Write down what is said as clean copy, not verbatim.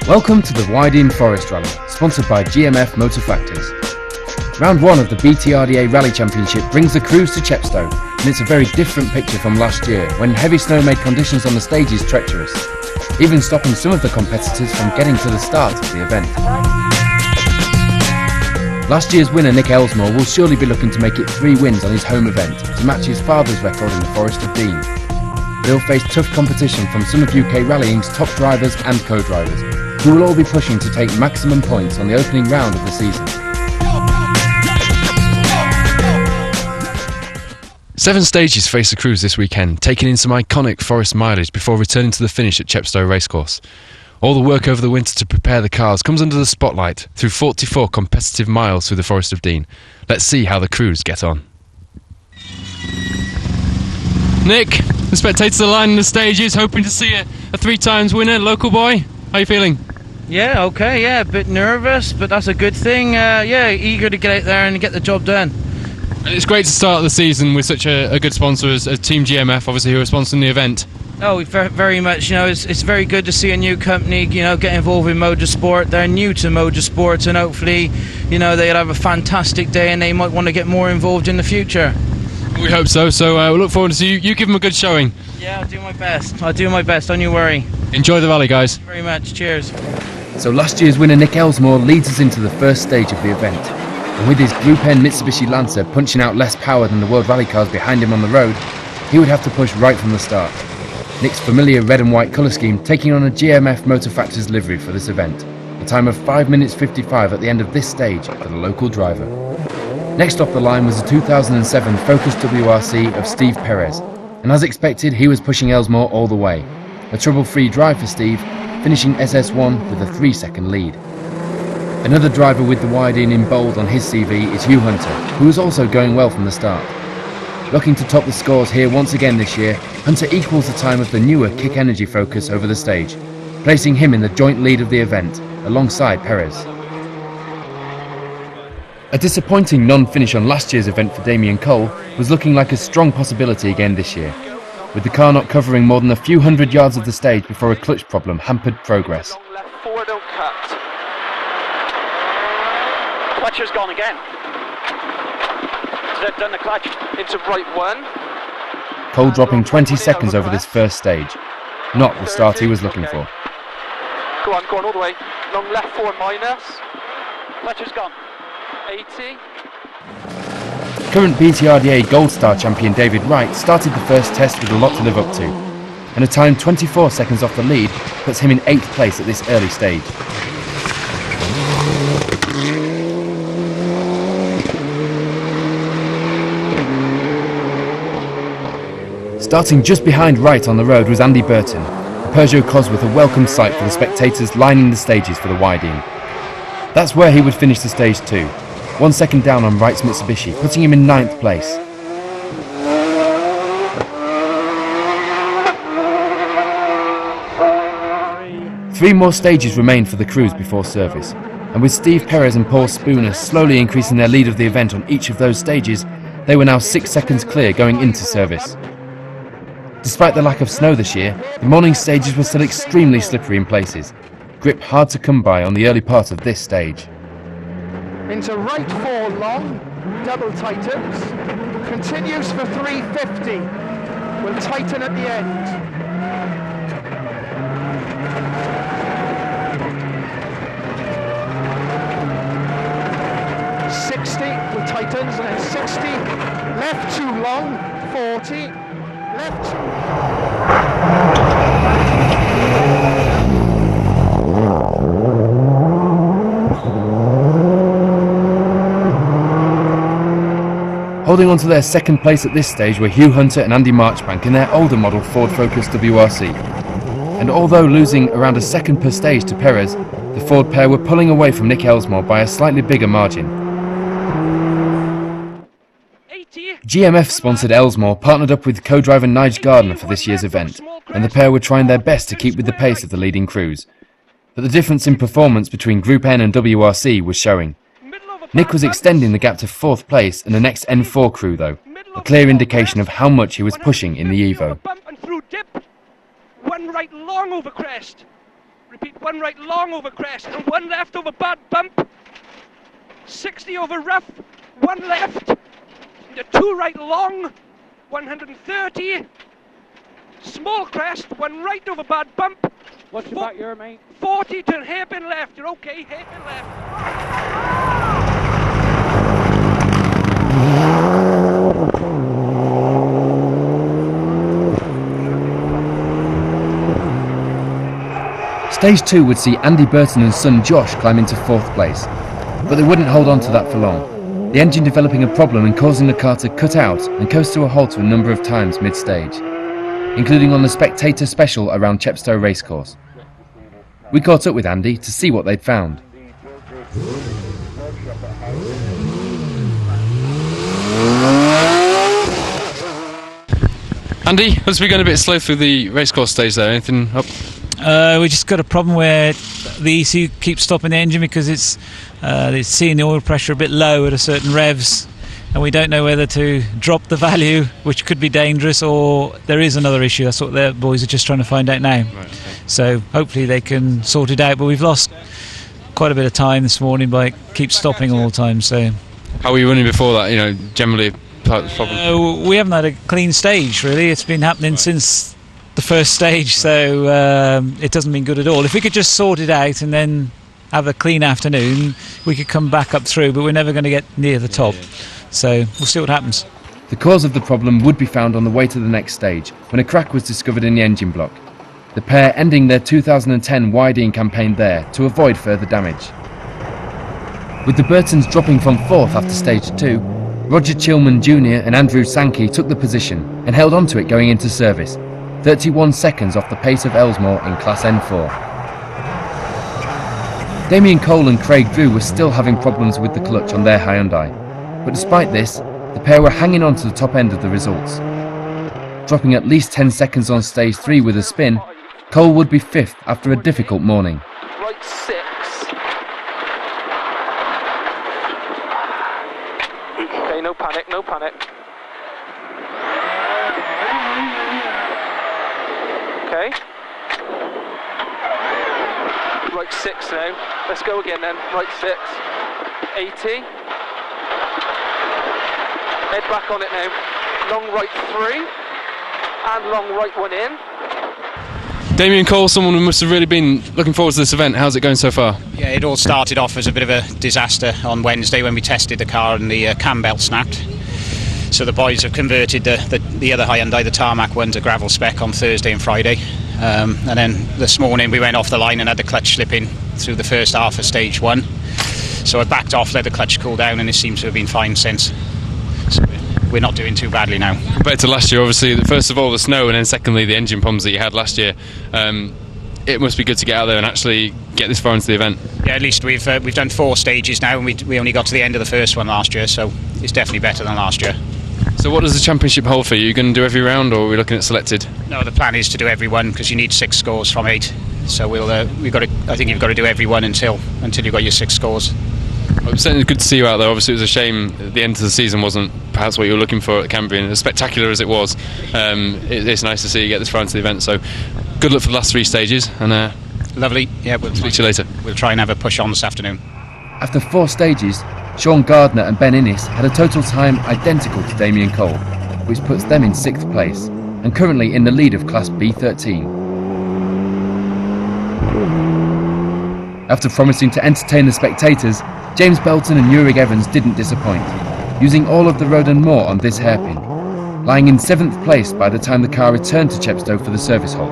Welcome to the Wyedean Forest Rally, sponsored by GMF Motor Factors. Round 1 of the BTRDA Rally Championship brings the crews to Chepstow, and it's a very different picture from last year, when heavy snow made conditions on the stages treacherous, even stopping some of the competitors from getting to the start of the event. Last year's winner Nick Elsmore will surely be looking to make it 3 wins on his home event, to match his father's record in the Forest of Dean. They'll face tough competition from some of UK rallying's top drivers and co-drivers, who will all be pushing to take maximum points on the opening round of the season. 7 stages face the crews this weekend, taking in some iconic forest mileage before returning to the finish at Chepstow Racecourse. All the work over the winter to prepare the cars comes under the spotlight through 44 competitive miles through the Forest of Dean. Let's see how the crews get on. Nick, the spectators are lining the stages, hoping to see a 3 times winner, local boy. How are you feeling? Yeah, okay, yeah, a bit nervous, but that's a good thing. Yeah, eager to get out there and get the job done. And it's great to start the season with such a good sponsor as Team GMF, obviously, who are sponsoring the event. Oh, very much. You know, it's very good to see a new company, you know, get involved in motorsport. They're new to motorsport, and hopefully, you know, they'll have a fantastic day, and they might want to get more involved in the future. We hope so. So we'll look forward to see you give them a good showing. Yeah, I'll do my best. I'll do my best. Don't you worry. Enjoy the rally, guys. Thank you very much. Cheers. So last year's winner Nick Elsmore leads us into the first stage of the event. And with his Group N Mitsubishi Lancer punching out less power than the World Rally cars behind him on the road, he would have to push right from the start. Nick's familiar red and white colour scheme taking on a GMF Motor Factors livery for this event. A time of 5 minutes 55 at the end of this stage for the local driver. Next off the line was the 2007 Focus WRC of Steve Perez, and as expected he was pushing Elsmore all the way. A trouble-free drive for Steve, finishing SS1 with a 3-second lead. Another driver with the Wyedean in bold on his CV is Hugh Hunter, who was also going well from the start. Looking to top the scores here once again this year, Hunter equals the time of the newer Kick Energy Focus over the stage, placing him in the joint lead of the event, alongside Perez. A disappointing non-finish on last year's event for Damien Cole was looking like a strong possibility again this year, with the car not covering more than a few hundred yards of the stage before a clutch problem hampered progress. Long left, forward, don't cut. Clutcher's gone again. They've done the clutch into right 1. Cole dropping 20 seconds over this first stage, not the start he was looking for. Go on all the way. Long left, 4 minus. Clutcher's gone. 80. Current BTRDA Gold Star champion David Wright started the first test with a lot to live up to, and a time 24 seconds off the lead puts him in 8th place at this early stage. Starting just behind Wright on the road was Andy Burton, a Peugeot Cosworth, a welcome sight for the spectators lining the stages for the Wyedean. That's where he would finish the stage 2, 1 second down on Wright's Mitsubishi, putting him in 9th place. Three more stages remained for the crews before service, and with Steve Perez and Paul Spooner slowly increasing their lead of the event on each of those stages, they were now 6 seconds clear going into service. Despite the lack of snow this year, the morning stages were still extremely slippery in places. Grip hard to come by on the early part of this stage. Into right 4 long, double tightens, continues for 350, will tighten at the end. Will tightens and then 60, left 2 long, 40, left 2. Holding on to their second place at this stage were Hugh Hunter and Andy Marchbank in their older model Ford Focus WRC. And although losing around a second per stage to Perez, the Ford pair were pulling away from Nick Elsmore by a slightly bigger margin. GMF-sponsored Elsmore partnered up with co-driver Nige Gardner for this year's event, and the pair were trying their best to keep with the pace of the leading crews. But the difference in performance between Group N and WRC was showing. Nick was extending the gap to 4th place and the next N4 crew though, a clear indication of how much he was pushing in the Evo. One right long over crest. Repeat, 1 right long over crest and 1 left over bad bump. 60 over rough, 1 left. 2 right long, 130. Small crest, 1 right over bad bump. What's your back here, mate? 40 to hairpin left. You're okay, hairpin left. Stage 2 would see Andy Burton and son Josh climb into 4th place, but they wouldn't hold on to that for long, the engine developing a problem and causing the car to cut out and coast to a halt a number of times mid-stage, including on the spectator special around Chepstow Racecourse. We caught up with Andy to see what they'd found. Andy, as we're going a bit slow through the racecourse stage there, anything up? We just got a problem where the ECU keeps stopping the engine because it's seeing the oil pressure a bit low at a certain revs, and we don't know whether to drop the value, which could be dangerous, or there is another issue. That's what the boys are just trying to find out now. Right, okay. So hopefully they can sort it out, but we've lost quite a bit of time this morning by keep stopping all the time. So how were you running before that? Generally part of the problem. We haven't had a clean stage really. It's been happening since the first stage, so it doesn't mean good at all. If we could just sort it out and then have a clean afternoon, we could come back up through, but we're never going to get near the top. So we'll see what happens. The cause of the problem would be found on the way to the next stage, when a crack was discovered in the engine block, the pair ending their 2010 Wyedean campaign there to avoid further damage. With the Burtons dropping from 4th after stage 2, Roger Chilman Jr. and Andrew Sankey took the position and held on to it going into service, 31 seconds off the pace of Elsmore in Class N4. Damien Cole and Craig Drew were still having problems with the clutch on their Hyundai, but despite this, the pair were hanging on to the top end of the results. Dropping at least 10 seconds on stage 3 with a spin, Cole would be 5th after a difficult morning. Right 6. Okay, no panic, no panic. Okay. Right 6 now. Let's go again then. Right 6. 80. Head back on it now. Long right 3. And long right 1 in. Damien Cole, someone who must have really been looking forward to this event. How's it going so far? Yeah, it all started off as a bit of a disaster on Wednesday when we tested the car and the cam belt snapped. So the boys have converted the other Hyundai, the tarmac one, to gravel spec on Thursday and Friday. And then this morning we went off the line and had the clutch slip in through the first half of stage 1. So I backed off, let the clutch cool down, and it seems to have been fine since. So we're not doing too badly now. Compared to last year, obviously, first of all the snow, and then secondly the engine problems that you had last year. It must be good to get out there and actually get this far into the event. Yeah, at least we've done 4 stages now, and we only got to the end of the first one last year, so it's definitely better than last year. So what does the championship hold for you? Are you going to do every round, or are we looking at selected? No, the plan is to do every one because you need 6 scores from 8. So I think you've got to do every one until you've got your 6 scores. Well, it's certainly good to see you out there. Obviously, it was a shame the end of the season wasn't perhaps what you were looking for at Cambrian. As spectacular as it was, it's nice to see you get this far into the event. So, good luck for the last 3 stages. And lovely. Yeah, we'll speak to you later. We'll try and have a push on this afternoon. After 4 stages, Sean Gardner and Ben Innes had a total time identical to Damien Cole, which puts them in 6th place and currently in the lead of Class B13. After promising to entertain the spectators, James Belton and Urig Evans didn't disappoint, using all of the road and more on this hairpin, lying in 7th place by the time the car returned to Chepstow for the service halt.